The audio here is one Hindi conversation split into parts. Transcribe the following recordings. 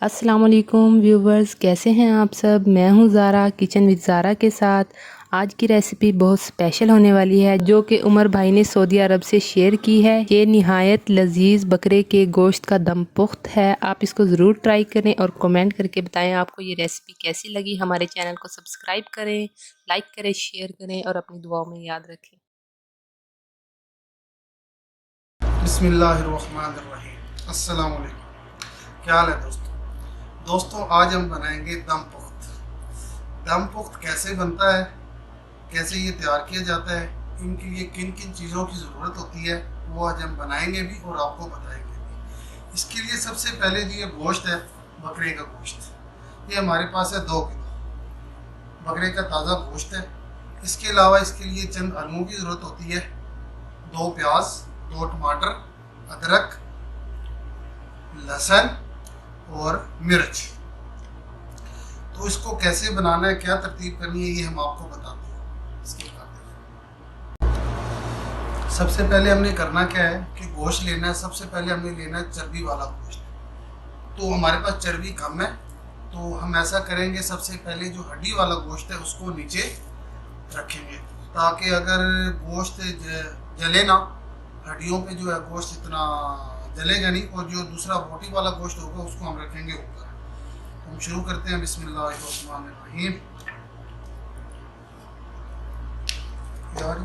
अस्सलाम वालेकुम व्यूवर्स, कैसे हैं आप सब। मैं हूं ज़ारा किचन विद ज़ारा के साथ। आज की रेसिपी बहुत स्पेशल होने वाली है जो कि उमर भाई ने सऊदी अरब से शेयर की है। ये निहायत लजीज बकरे के गोश्त का दम पुख्त है। आप इसको ज़रूर ट्राई करें और कमेंट करके बताएं आपको ये रेसिपी कैसी लगी। हमारे चैनल को सब्सक्राइब करें, लाइक करें, शेयर करें और अपनी दुआओं में याद रखें। बिस्मिल्लाहिर्रहमानिर्रहीम। अस्सलाम वालेकुम। क्या हाल है दोस्तों आज हम बनाएंगे दम पुख्त। दम पुख्त कैसे बनता है, कैसे ये तैयार किया जाता है, इनके लिए किन किन चीज़ों की ज़रूरत होती है, वो आज हम बनाएंगे भी और आपको बताएंगे भी। इसके लिए सबसे पहले जो ये गोश्त है, बकरे का गोश्त, ये हमारे पास है 2 किलो बकरे का ताज़ा गोश्त है। इसके अलावा इसके लिए चंद आलूओं की ज़रूरत होती है, 2 प्याज, 2 टमाटर, अदरक, लहसुन और मिर्च। तो इसको कैसे बनाना है, क्या तरतीब करनी है, ये हम आपको बताते हैं। इसके बाद सबसे पहले हमने करना क्या है कि गोश्त लेना है। सबसे पहले हमने लेना है चर्बी वाला गोश्त। तो हमारे पास चर्बी कम है, तो हम ऐसा करेंगे, सबसे पहले जो हड्डी वाला गोश्त है उसको नीचे रखेंगे, ताकि अगर गोश्त जले ना, हड्डियों पे जो है गोश्त इतना जलेगा नहीं, और जो दूसरा बोटी वाला गोश्त होगा उसको हम रखेंगे ऊपर। तो हम शुरू करते हैं। बिस्मिल्लाहिर्रहमानिर्रहीम। यार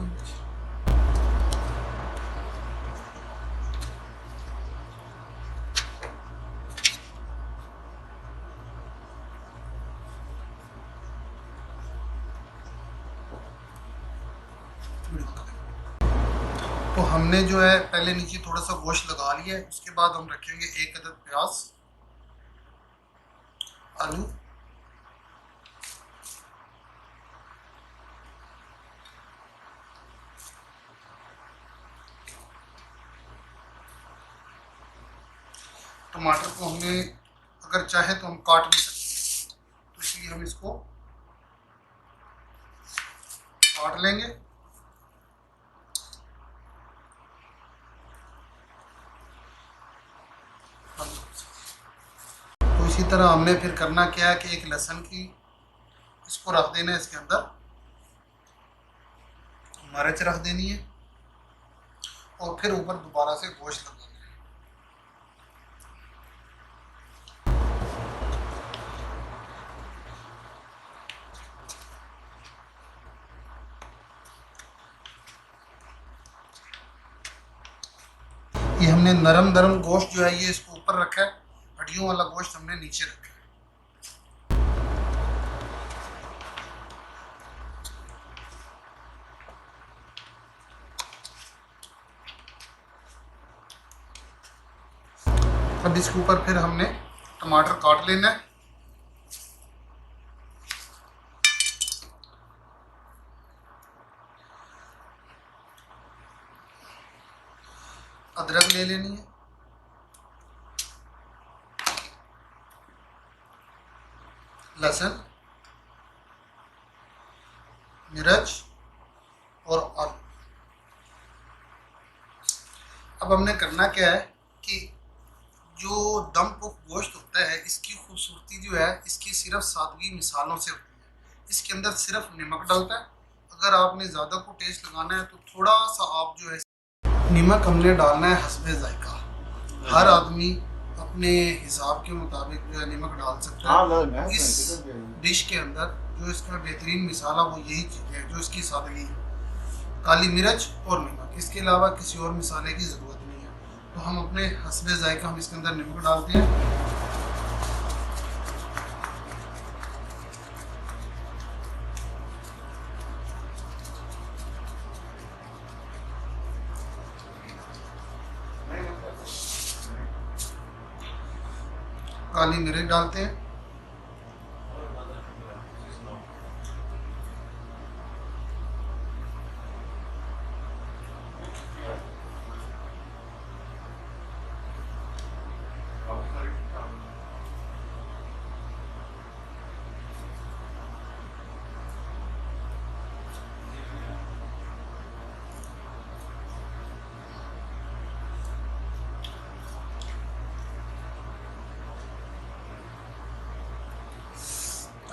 तो हमने जो है पहले नीचे थोड़ा सा गोश्त लगा लिया है। उसके बाद हम रखेंगे 1 अदद प्याज, आलू, टमाटर को हमने अगर चाहे तो हम काट भी सकते हैं, तो इसलिए हम इसको काट लेंगे। तो इसी तरह हमने फिर करना क्या है कि एक लहसुन की इसको रख देना है, इसके अंदर मिर्च रख देनी है और फिर ऊपर दोबारा से गोश्त लग देना है। ये हमने नरम नरम गोश्त जो है ये इसको ऊपर रखा है, हड्डियों वाला गोश्त हमने नीचे रखा है। अब इसके ऊपर फिर हमने टमाटर काट लेना है, अदरक ले लेनी है, लहसुन, मिर्च और आलू। अब हमने करना क्या है कि जो दम पुख्त गोश्त होता है इसकी खूबसूरती जो है इसकी सिर्फ सादगी मिसालों से होती है। इसके अंदर सिर्फ नमक डलता है। अगर आपने ज़्यादा को टेस्ट लगाना है तो थोड़ा सा आप जो है नमक हमने डालना है हस्बे जायका। हर आदमी अपने हिसाब के मुताबिक जो है नमक डाल सकता है। इस डिश के अंदर जो इसका बेहतरीन मिसाला वो यही चीज़ है, जो इसकी सादगी है, काली मिर्च और नमक। इसके अलावा किसी और मिसाले की ज़रूरत नहीं है। तो हम अपने हस्बे जायका हम इसके अंदर नमक डालते हैं। काली मिर्च डालते हैं,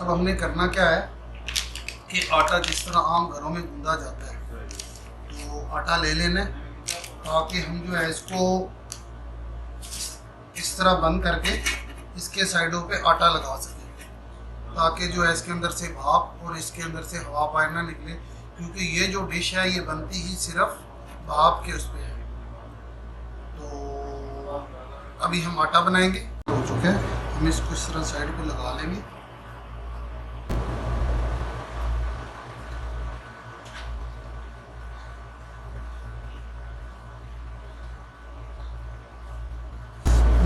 अब हमने करना क्या है कि आटा जिस तरह आम घरों में गूंदा जाता है तो आटा ले लेना है, ताकि हम जो है इसको इस तरह बंद करके इसके साइडों पे आटा लगा सकें, ताकि जो है इसके अंदर से भाप और इसके अंदर से हवा बाहर ना निकले, क्योंकि ये जो डिश है ये बनती ही सिर्फ भाप के उस पे है। तो अभी हम आटा बनाएंगे। हो चुका है, हम इसको इस तरह साइड पे लगा लेंगे।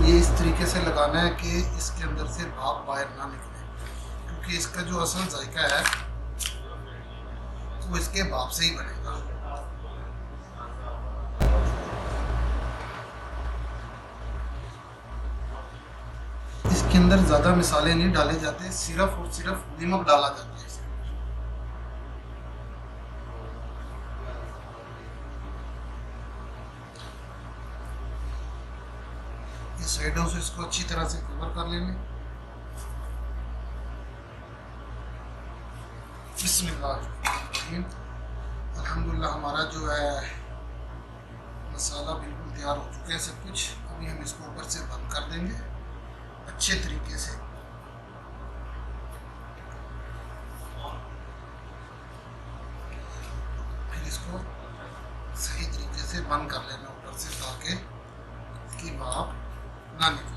ये इस तरीके से लगाना है कि इसके अंदर से भाप बाहर ना निकले, क्योंकि इसका जो असल जायका है वो इसके भाप से ही बनेगा। इसके अंदर ज़्यादा मसाले नहीं डाले जाते, सिर्फ और सिर्फ नमक डाला जाता है। इस साइडों से इसको अच्छी तरह से कवर कर लेंगे। बिस्मिल्लाहिर्रहमानिर्रहीम। अल्हम्दुलिल्लाह हमारा जो है मसाला बिल्कुल तैयार हो चुका है सब कुछ। अभी हम इसको ऊपर से बंद कर देंगे अच्छे तरीके से। फिर इसको सही तरीके से बंद कर लेना ऊपर से, ताकि इसकी भाप ना निकले।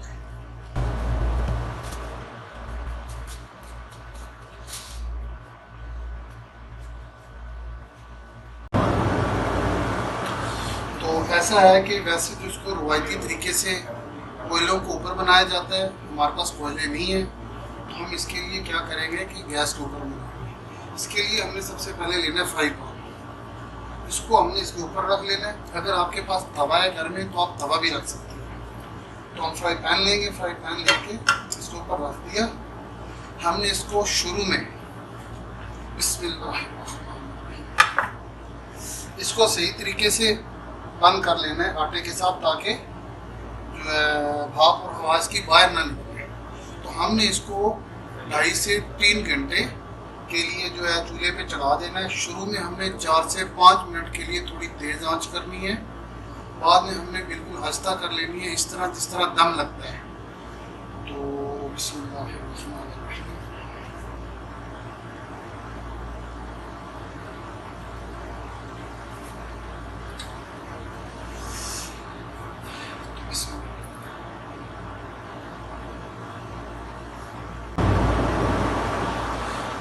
तो ऐसा है कि वैसे तो इसको रवायती तरीके से कोयलों को ऊपर बनाया जाता है, हमारे पास कोयले नहीं है, तो हम इसके लिए क्या करेंगे कि गैस के ऊपर बनाएंगे। इसके लिए हमने सबसे पहले लेना है फ्राई पैन। इसको हमने इसके ऊपर रख लेना है। अगर आपके पास तवा है घर में तो आप तवा भी रख सकते हैं। तो हम फ्राई पैन लेंगे, फ्राई पैन लेके इसके ऊपर रख दिया। हमने इसको शुरू में बिस्मिल्लाह इसको सही तरीके से बंद कर लेना है आटे के साथ, ताकि जो है भाप और हवा की बाहर ना निकले। तो हमने इसको 2.5 से 3 घंटे के लिए जो है चूल्हे पे चढ़ा देना है। शुरू में हमने 4 से 5 मिनट के लिए थोड़ी तेज आंच करनी है, बाद में हमने बिल्कुल आहिस्ता कर लेनी है, इस तरह जिस तरह दम लगता है। तो बिस्मिल्लाहिर्रहमानिर्रहीम।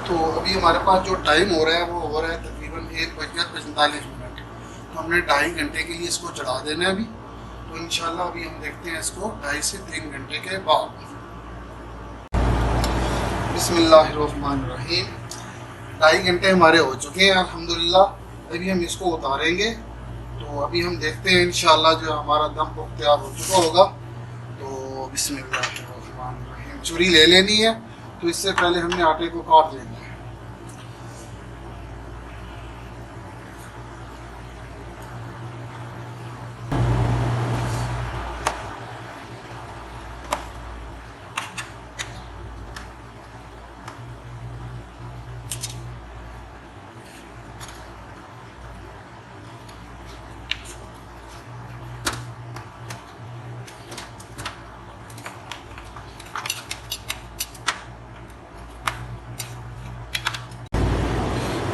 तो अभी हमारे पास जो टाइम हो रहा है वो हो रहा है तकरीबन 1:45 मिनट। तो हमने 2.5 घंटे के लिए इसको चढ़ा देना है अभी। तो इंशाल्लाह अभी हम देखते हैं इसको 2.5 से 3 घंटे के बाद। बिस्मिल्लाहिर्रहमानिर्रहीम। 2.5 घंटे हमारे हो चुके हैं अल्हम्दुलिल्लाह। अभी हम इसको उतारेंगे। तो अभी हम देखते हैं इंशाल्लाह जो हमारा दम पुख्त तैयार हो चुका होगा। तो बिस्मिल्लाहिर्रहमानिर्रहीम। छुरी ले लेनी है, तो इससे पहले हमने आटे को काट लेना है।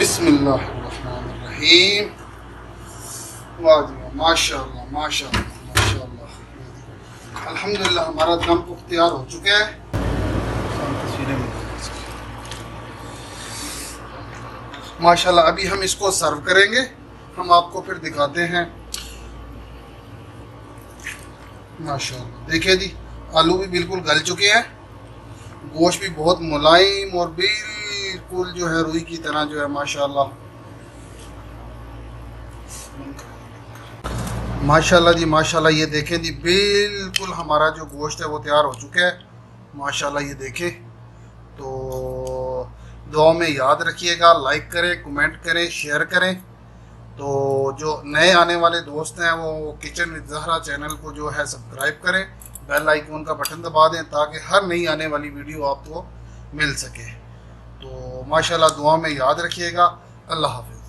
बिस्मिल्लाहिर्रहमानिर्रहीम। वाह जी वाह, माशाअल्लाह माशाअल्लाह माशाअल्लाह। अल्हम्दुलिल्लाह हमारा दम पुख्त तैयार हो चुका है। माशाअल्लाह अभी हम इसको सर्व करेंगे, हम आपको फिर दिखाते हैं। माशाअल्लाह देखिए जी, आलू भी बिल्कुल गल चुके हैं, गोश्त भी बहुत मुलायम और बिल्कुल जो है रुई की तरह जो है माशाअल्लाह। माशाअल्लाह जी माशाअल्लाह। ये देखें जी, बिल्कुल हमारा जो गोश्त है वो तैयार हो चुका है माशाअल्लाह। ये देखें। तो दुआ में याद रखिएगा, लाइक करें, कमेंट करें, शेयर करें। तो जो नए आने वाले दोस्त हैं वो किचन विद ज़हरा चैनल को जो है सब्सक्राइब करें, बेल आइकन का बटन दबा दें, ताकि हर नई आने वाली वीडियो आपको मिल सके। तो माशाल्लाह दुआ में याद रखिएगा। अल्लाह हाफिज़।